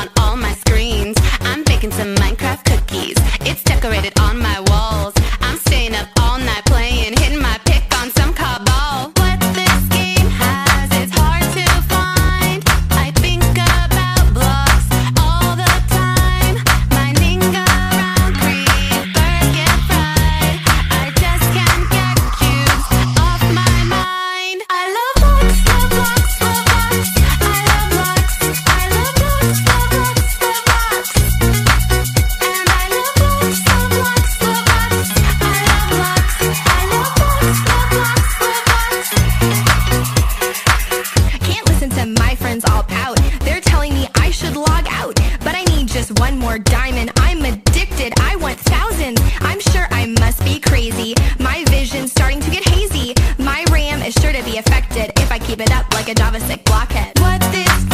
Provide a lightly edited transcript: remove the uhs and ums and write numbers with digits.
on all my screens. I'm baking some Minecraft cookies. It's decorated on my walls. I'm staying up all night playing, hitting my pick on some cobble. What this game has is hard to find. I think about blocks all the time. Mining around creepers get fried. I just can't get cubes off my mind. I love blocks, love blocks, love blocks. I love blocks, I love blocks, love blocks, love blocks. And I love blocks, love blocks, love blocks. I love blocks, I love blocks, love blocks, love blocks. Can't listen to my friends all pout. They're telling me I should log out, but I need just one more diamond. I'm addicted, I want thousands. I'm sure I must be crazy. My vision's starting to get hazy. My RAM is sure to be affected if I keep it up like a Java sick blockhead. What this